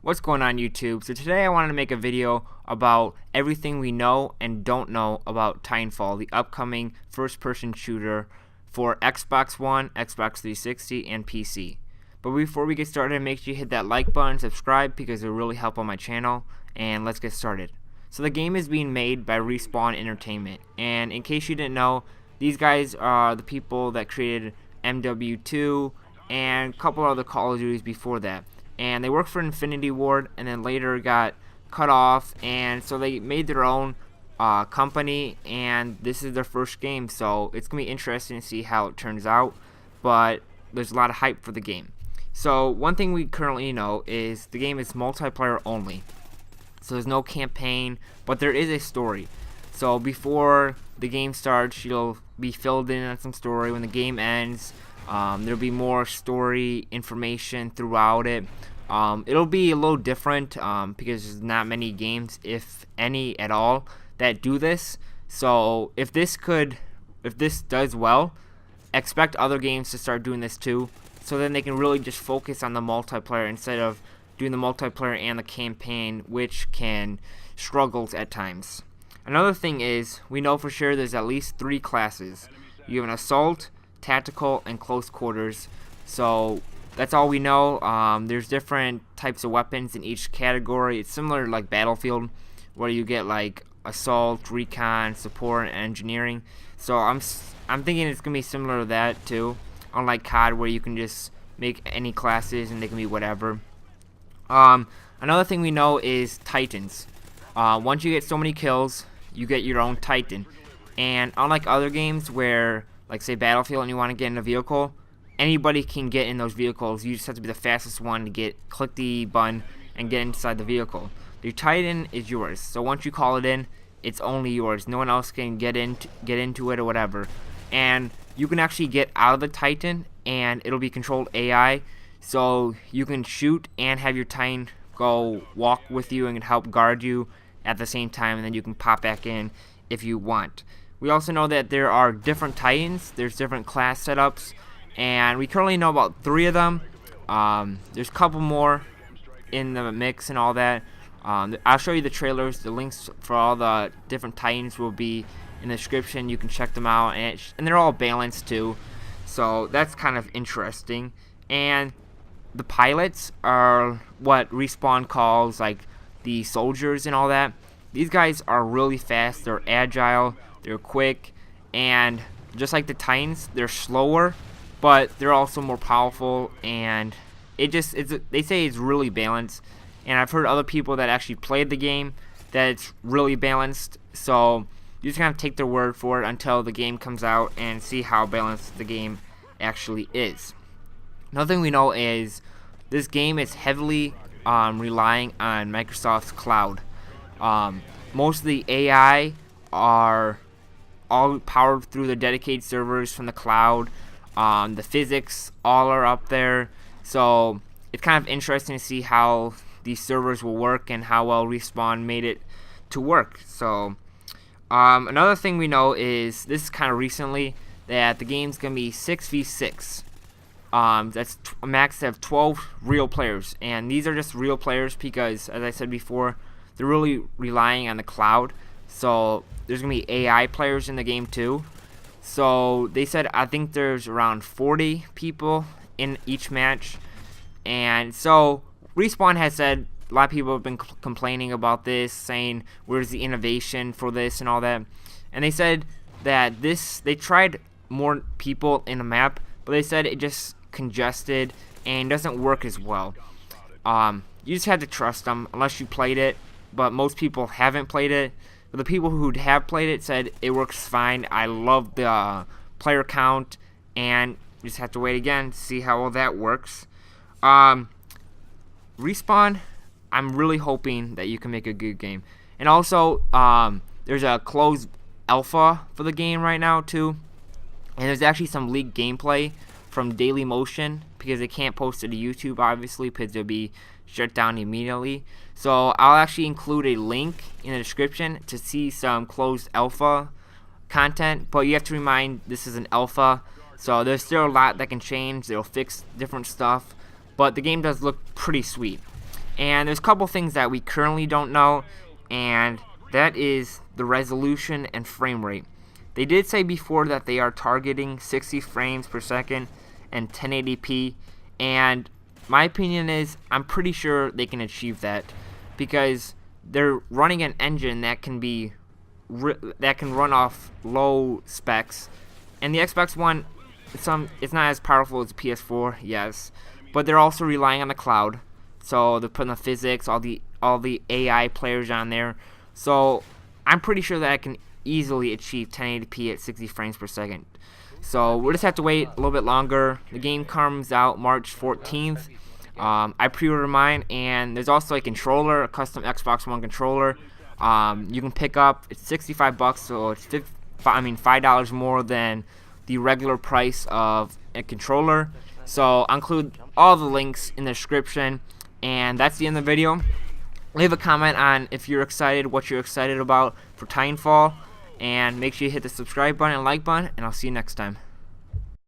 What's going on YouTube? So today I wanted to make a video about everything we know and don't know about TitanFall, the upcoming first-person shooter for Xbox One, Xbox 360, and PC. But before we get started, make sure you hit that like button, subscribe, because it will really help on my channel, and let's get started. So the game is being made by Respawn Entertainment, and in case you didn't know, these guys are the people that created MW2 and a couple other Call of Duties before that. And they worked for Infinity Ward and then later got cut off, and so they made their own company, and this is their first game, so it's gonna be interesting to see how it turns out, but there's a lot of hype for the game. So one thing we currently know is the game is multiplayer only, so there's no campaign, but there is a story. So before the game starts, you'll be filled in on some story. When the game ends, there'll be more story information throughout it. It'll be a little different because there's not many games, if any at all, that do this. So if this does well, expect other games to start doing this too. So then they can really just focus on the multiplayer instead of doing the multiplayer and the campaign, which can struggle at times. Another thing is, we know for sure there's at least 3 classes. You have an assault, tactical, and close quarters. So that's all we know. There's different types of weapons in each category. It's similar to like Battlefield, where you get like assault, recon, support, and engineering. So I'm thinking it's gonna be similar to that too, unlike COD, where you can just make any classes and they can be whatever. Another thing we know is Titans. Once you get so many kills, you get your own Titan. And unlike other games where, like say Battlefield, and you want to get in a vehicle, anybody can get in those vehicles. You just have to be the fastest one to click the button and get inside the vehicle. Your Titan is yours. So once you call it in, it's only yours. No one else can get into it or whatever. And you can actually get out of the Titan, and it'll be controlled AI. So you can shoot and have your Titan go walk with you and help guard you at the same time, and then you can pop back in if you want. We also know that there are different Titans. There's different class setups, and we currently know about 3 of them. There's a couple more in the mix and all that. I'll show you the trailers. The links for all the different Titans will be in the description. You can check them out, and they're all balanced too, so that's kind of interesting. And the pilots are what Respawn calls like the soldiers and all that. These guys are really fast. They're agile. They're quick, and just like the Titans, they're slower, but they're also more powerful. And they say it's really balanced. And I've heard other people that actually played the game that it's really balanced. So you just kind of take their word for it until the game comes out and see how balanced the game actually is. Another thing we know is this game is heavily relying on Microsoft's cloud. Most of the AI are all powered through the dedicated servers from the cloud. The physics all are up there. So it's kind of interesting to see how these servers will work and how well Respawn made it to work. So another thing we know is, this is kind of recently, that the game's going to be 6v6. That's a max of 12 real players, and these are just real players because, as I said before, they're really relying on the cloud. So there's gonna be AI players in the game too. So they said, I think there's around 40 people in each match. And so Respawn has said, a lot of people have been complaining about this, saying where's the innovation for this and all that. And they said that they tried more people in a map, but they said it just congested and doesn't work as well. You just have to trust them unless you played it, but most people haven't played it. But the people who have played it said it works fine. I love the player count, and you just have to wait again to see how well that works. Respawn, I'm really hoping that you can make a good game. And also, there's a closed alpha for the game right now too, and there's actually some leaked gameplay from Daily Motion, because they can't post it to YouTube obviously because it'll be shut down immediately. So I'll actually include a link in the description to see some closed alpha content, but you have to remind, this is an alpha, so there's still a lot that can change. They'll fix different stuff, but the game does look pretty sweet. And there's a couple things that we currently don't know, and that is the resolution and frame rate. They did say before that they are targeting 60 frames per second and 1080p, and my opinion is I'm pretty sure they can achieve that because they're running an engine that can run off low specs, and the Xbox One, it's not as powerful as the PS4, yes, but they're also relying on the cloud. So they're putting the physics, all the AI players on there. So I'm pretty sure that I can easily achieve 1080p at 60 frames per second. So we'll just have to wait a little bit longer. The game comes out March 14th. I pre-ordered mine, and there's also a controller, a custom Xbox One controller. You can pick up. It's $65, so it's $5 more than the regular price of a controller. So I'll include all the links in the description. And that's the end of the video. Leave a comment on if you're excited, what you're excited about for TitanFall, and make sure you hit the subscribe button and like button, and I'll see you next time.